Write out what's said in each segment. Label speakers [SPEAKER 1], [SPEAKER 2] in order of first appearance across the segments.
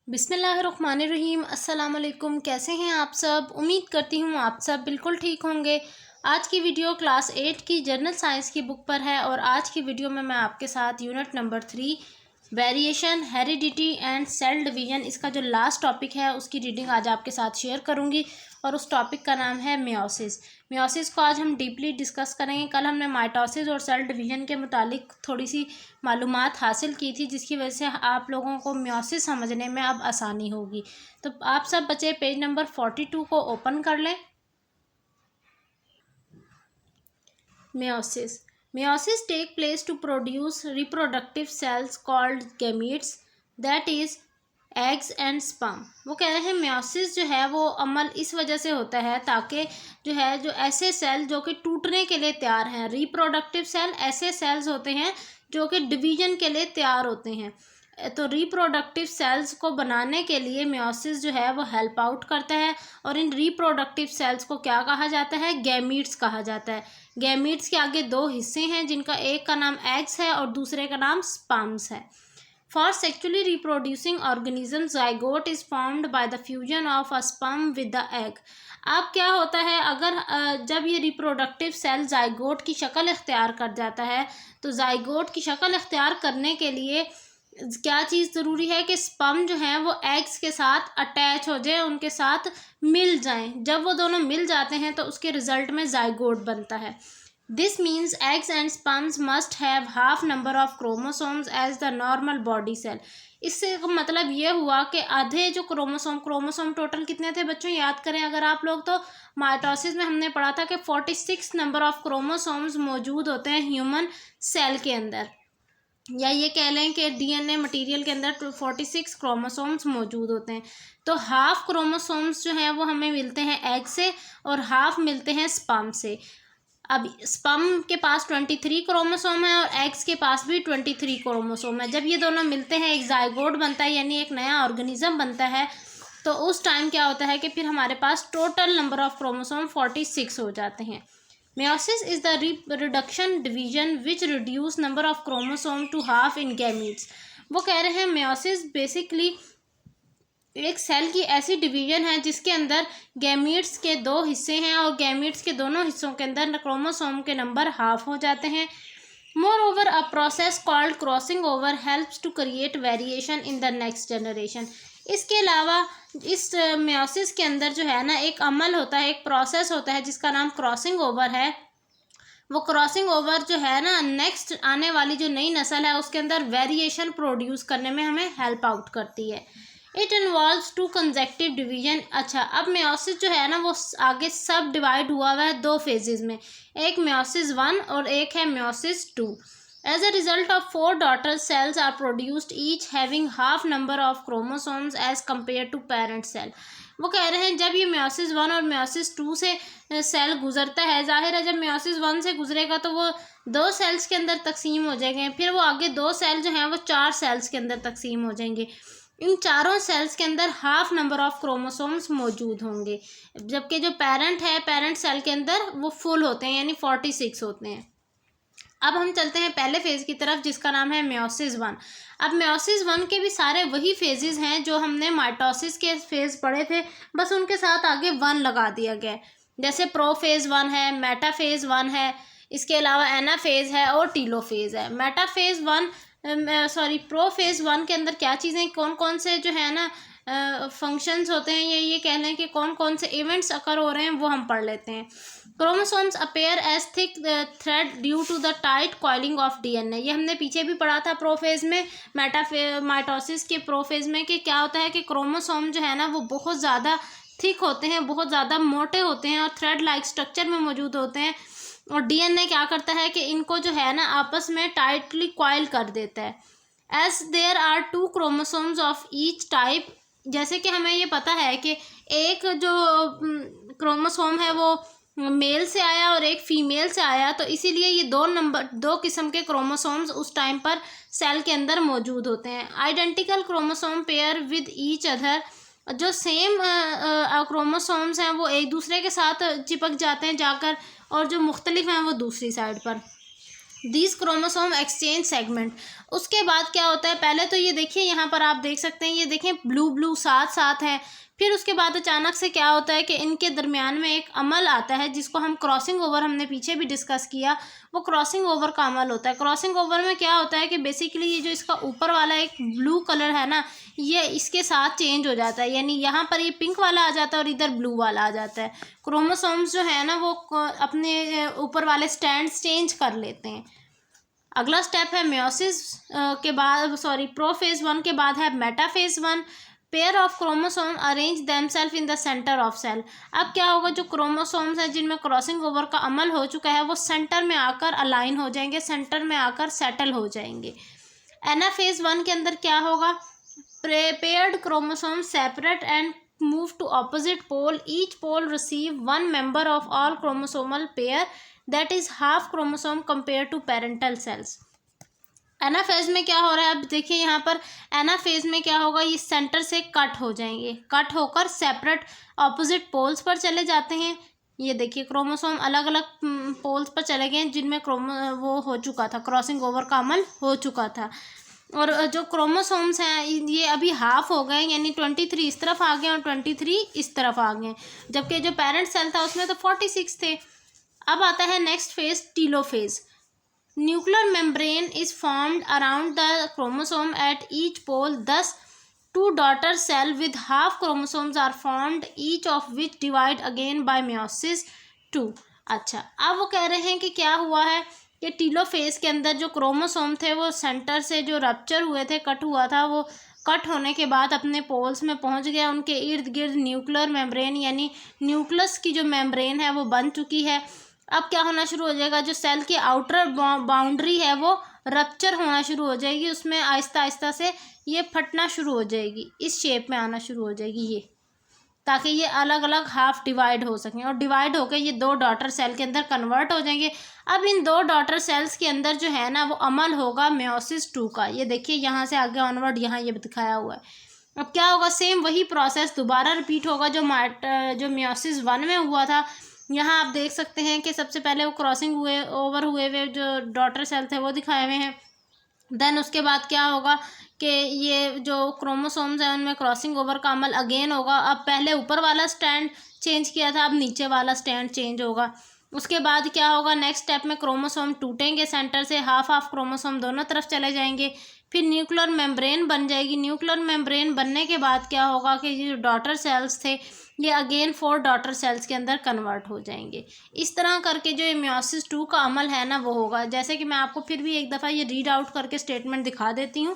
[SPEAKER 1] बिस्मिल्लाहिर्रहमानिर्रहीम। अस्सलाम वालेकुम। कैसे हैं आप सब? उम्मीद करती हूँ आप सब बिल्कुल ठीक होंगे। आज की वीडियो क्लास 8 की जनरल साइंस की बुक पर है और आज की वीडियो में मैं आपके साथ unit number 3 variation, heredity and cell division, इसका जो लास्ट टॉपिक है उसकी रीडिंग आज आपके साथ शेयर करूंगी और उस टॉपिक का नाम है मियोसिस। मियोसिस को आज हम डीपली डिस्कस करेंगे। कल हमने माइटोसिस और सेल डिवीजन के मुतालिक थोड़ी सी मालूमात हासिल की थी, जिसकी वजह से आप लोगों को मियोसिस समझने में अब आसानी होगी। तो आप सब बच्चे पेज नंबर 42 को ओपन कर लें। Meiosis. Meiosis take place to produce reproductive cells called gametes, that is eggs and sperm. वो कह रहे हैं मियोसिस जो है वो अमल इस वजह से होता है ताकि जो ऐसे सेल जो कि टूटने के लिए तैयार हैं, रिप्रोडक्टिव सेल ऐसे सेल्स होते हैं जो कि डिवीजन के लिए तैयार होते हैं। तो रिप्रोडक्टिव सेल्स को बनाने के लिए मियोसिस जो है वो हेल्प आउट करता है और इन रिप्रोडक्टिव सेल्स को क्या कहा जाता है? गैमीट्स कहा जाता है। गैमीट्स के आगे दो हिस्से हैं जिनका एक का नाम एग्स है और दूसरे का नाम स्पर्म्स है। For sexually reproducing organism zygote is formed by the fusion of a sperm with the egg. अब क्या होता है, अगर जब ये रिप्रोडक्टिव सेल जाइगोट की शक्ल इख्तियार कर जाता है तो जाइगोट की शक्ल इख्तियार करने के लिए क्या चीज़ ज़रूरी है कि स्पर्म जो है वो एग्स के साथ अटैच हो जाए, उनके साथ मिल जाएं। जब वो दोनों मिल जाते हैं तो उसके रिजल्ट में जाइगोट बनता है। This means eggs and sperms must have half number of chromosomes as the normal body cell. इससे मतलब ये हुआ कि आधे जो क्रोमोसोम टोटल कितने थे बच्चों, याद करें अगर आप लोग, तो माइटोसिस में हमने पढ़ा था कि 46 नंबर ऑफ क्रोमोसोम्स मौजूद होते हैं ह्यूमन सेल के अंदर, या ये कह लें कि डीएनए मटेरियल के अंदर 46 क्रोमोसोम्स मौजूद होते हैं। तो हाफ क्रोमोसोम्स जो हैं वो हमें मिलते हैं एग से और हाफ मिलते हैं स्पर्म से। अब स्पर्म के पास 23 क्रोमोसोम है और एग्स के पास भी 23 क्रोमोसोम है। जब ये दोनों मिलते हैं एक जाइगोट बनता है, यानी एक नया ऑर्गेनिज्म बनता है। तो उस टाइम क्या होता है कि फिर हमारे पास टोटल नंबर ऑफ क्रोमोसोम 46 हो जाते हैं। Meiosis is the reproduction division which reduce number of chromosome to half in gametes। वो कह रहे हैं meiosis बेसिकली एक सेल की ऐसी डिवीजन है जिसके अंदर गैमीट्स के दो हिस्से हैं और गैमीट्स के दोनों हिस्सों के अंदर क्रोमोसोम के नंबर हाफ हो जाते हैं। Moreover a process called crossing over helps to create variation in the next generation. इसके अलावा इस मियोसिस के अंदर जो है ना एक अमल होता है, एक प्रोसेस होता है जिसका नाम क्रॉसिंग ओवर है। वो क्रॉसिंग ओवर जो है ना नेक्स्ट आने वाली जो नई नस्ल है उसके अंदर वेरिएशन प्रोड्यूस करने में हमें हेल्प आउट करती है। It involves 2 consecutive division. अच्छा, अब मियोसिस जो है ना वो आगे सब डिवाइड हुआ है 2 फेजेस में, एक मियोसिस 1 और एक है meiosis 2। As a result of 4 daughter cells are produced, each having half number of chromosomes as compared to parent cell। वो कह रहे हैं जब ये मियोसिस 1 और मियोसिस 2 से सेल गुजरता है, जाहिर है जब मियोसिस 1 से गुजरेगा तो वो 2 सेल्स के अंदर तकसीम हो जाएंगे, फिर वो आगे 2 सेल जो हैं वो 4 सेल्स के अंदर तकसीम हो जाएंगे। इन चारों सेल्स के अंदर हाफ नंबर ऑफ क्रोमोसोम्स मौजूद होंगे, जबकि जो पेरेंट सेल के अंदर वो फुल होते हैं, यानी 46 होते हैं। अब हम चलते हैं पहले फेज़ की तरफ जिसका नाम है मियोसिस 1। अब मियोसिस 1 के भी सारे वही फेजेस हैं जो हमने माइटोसिस के फेज़ पढ़े थे, बस उनके साथ आगे 1 लगा दिया गया है। जैसे प्रोफेज़ 1 है, मेटाफेज़ 1 है, इसके अलावा एनाफेज़ है और टीलोफेज़ है। प्रोफेज़ 1 के अंदर क्या चीज़ें कौन कौन से जो है ना फंक्शंस होते हैं, ये कह लें कि कौन कौन से इवेंट्स अकर हो रहे हैं वो हम पढ़ लेते हैं। Chromosomes appear as thick thread due to the tight coiling of DNA. ये हमने पीछे भी पढ़ा था प्रोफेज में, माइटोसिस के प्रोफेज में, कि क्या होता है कि क्रोमोसोम जो है ना वो बहुत ज़्यादा थिक होते हैं, बहुत ज़्यादा मोटे होते हैं और थ्रेड लाइक स्ट्रक्चर में मौजूद होते हैं। और डीएनए क्या करता है कि इनको जो है ना आपस में टाइटली कॉइल कर देता है। As there are 2 chromosomes of each type. जैसे कि हमें ये पता है कि एक जो क्रोमोसोम है वो मेल से आया और एक फीमेल से आया, तो इसीलिए ये 2 किस्म के क्रोमोसोम्स उस टाइम पर सेल के अंदर मौजूद होते हैं। Identical chromosome pair with each other. जो सेम क्रोमोसोम्स हैं वो एक दूसरे के साथ चिपक जाते हैं जाकर, और जो मुख्तलिफ हैं वो दूसरी साइड पर। These chromosome exchange segment. उसके बाद क्या होता है, पहले तो ये देखिए यहाँ पर आप देख सकते हैं, ये देखें ब्लू ब्लू साथ साथ है। फिर उसके बाद अचानक से क्या होता है कि इनके दरमियान में एक अमल आता है जिसको हम क्रॉसिंग ओवर, हमने पीछे भी डिस्कस किया, वो क्रॉसिंग ओवर का अमल होता है। क्रॉसिंग ओवर में क्या होता है कि बेसिकली ये जो इसका ऊपर वाला एक ब्लू कलर है ना, ये इसके साथ चेंज हो जाता है, यानी यहाँ पर ये पिंक वाला आ जाता है और इधर ब्लू वाला आ जाता है। क्रोमोसोम्स जो है ना वो अपने ऊपर वाले स्टैंड्स चेंज कर लेते हैं। अगला स्टेप है मेयोसिस के बाद, प्रोफेज 1 के बाद है metaphase 1। Pair of chromosome arrange themselves in the centre of cell. अब क्या होगा, जो क्रोमोसोम्स हैं जिनमें क्रॉसिंग ओवर का अमल हो चुका है वो सेंटर में आकर अलाइन हो जाएंगे, सेंटर में आकर सेटल हो जाएंगे। एनाफेज 1 के अंदर क्या होगा, paired chromosome separate and move to opposite pole, each pole receive one member of all chromosomal pair, that is half chromosome compare to parental cells. Anaphase में क्या हो रहा है, अब देखिए यहाँ पर एनाफेज में क्या होगा, ये सेंटर से कट हो जाएंगे, कट होकर सेपरेट ऑपोजिट पोल्स पर चले जाते हैं। ये देखिए क्रोमोसोम अलग अलग पोल्स पर चले गए जिनमें वो हो चुका था, क्रॉसिंग ओवर का अमल हो चुका था। और जो क्रोमोसोम्स हैं ये अभी हाफ हो गए, यानी 23 इस तरफ आ गए और 23 इस तरफ आ गए, जबकि जो पेरेंट सेल था उसमें तो 46 थे। अब आता है next phase, telophase. Nuclear membrane is formed around the chromosome at each pole, thus two daughter cell with half chromosomes are formed, each of which divide again by meiosis 2। अच्छा, अब वो कह रहे हैं कि क्या हुआ है कि टीलोफेज के अंदर जो क्रोमोसोम थे वो सेंटर से जो रप्चर हुए थे, कट हुआ था, वो कट होने के बाद अपने पोल्स में पहुंच गया। उनके इर्द गिर्द न्यूक्लियर मेम्ब्रेन यानी न्यूक्लियस की जो मेम्ब्रेन है वो बन चुकी है। अब क्या होना शुरू हो जाएगा, जो सेल की आउटर बाउंड्री है वो रप्चर होना शुरू हो जाएगी, उसमें आहिस्ता आहिस्ता से ये फटना शुरू हो जाएगी, इस शेप में आना शुरू हो जाएगी ये, ताकि ये अलग अलग हाफ डिवाइड हो सकें और डिवाइड होकर ये दो डॉटर सेल के अंदर कन्वर्ट हो जाएंगे। अब इन दो डॉटर सेल्स के अंदर जो है ना वो अमल होगा मेयोसिस 2 का। ये देखिए यहाँ से आगे ऑनवर्ड यहाँ ये दिखाया हुआ है। अब क्या होगा, सेम वही प्रोसेस दोबारा रिपीट होगा जो मेयोसिस 1 में हुआ था। यहाँ आप देख सकते हैं कि सबसे पहले वो क्रॉसिंग ओवर हुए जो डॉटर सेल थे वो दिखाए हुए हैं। देन उसके बाद क्या होगा कि ये जो क्रोमोसोम्स हैं उनमें क्रॉसिंग ओवर का अमल अगेन होगा। अब पहले ऊपर वाला स्टैंड चेंज किया था, अब नीचे वाला स्टैंड चेंज होगा। उसके बाद क्या होगा, नेक्स्ट स्टेप में क्रोमोसोम टूटेंगे, सेंटर से हाफ हाफ क्रोमोसोम दोनों तरफ चले जाएंगे, फिर न्यूक्लियर मेम्ब्रेन बन जाएगी। न्यूक्लियर मेम्ब्रेन बनने के बाद क्या होगा कि ये जो डॉटर सेल्स थे ये अगेन 4 डॉटर सेल्स के अंदर कन्वर्ट हो जाएंगे। इस तरह करके जो मेयोसिस 2 का अमल है ना वो होगा। जैसे कि मैं आपको फिर भी एक दफ़ा ये रीड आउट करके स्टेटमेंट दिखा देती हूँ।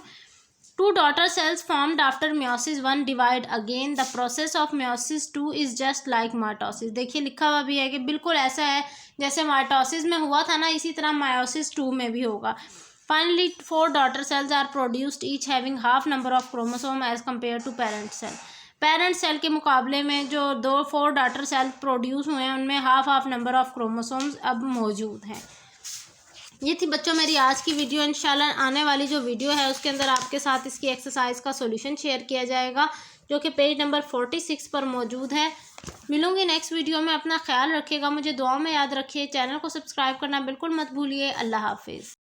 [SPEAKER 1] 2 daughter cells formed after meiosis 1 divide again. The process of meiosis 2 is just like mitosis. देखिए लिखा हुआ भी है कि बिल्कुल ऐसा है जैसे माइटोसिस में हुआ था ना, इसी तरह meiosis 2 में भी होगा। Finally, 4 daughter cells are produced, each having half number of chromosome as compared to parent cell. Parent cell के मुकाबले में जो 4 डॉटर सेल प्रोड्यूस हुए हैं उनमें हाफ नंबर ऑफ क्रोमोसोम्स अब मौजूद हैं। ये थी बच्चों मेरी आज की वीडियो। इंशाल्लाह आने वाली जो वीडियो है उसके अंदर आपके साथ इसकी एक्सरसाइज का सॉल्यूशन शेयर किया जाएगा जो कि पेज नंबर 46 पर मौजूद है। मिलूंगी नेक्स्ट वीडियो में। अपना ख्याल रखिएगा, मुझे दुआ में याद रखिए। चैनल को सब्सक्राइब करना बिल्कुल मत भूलिए। अल्लाह हाफिज़।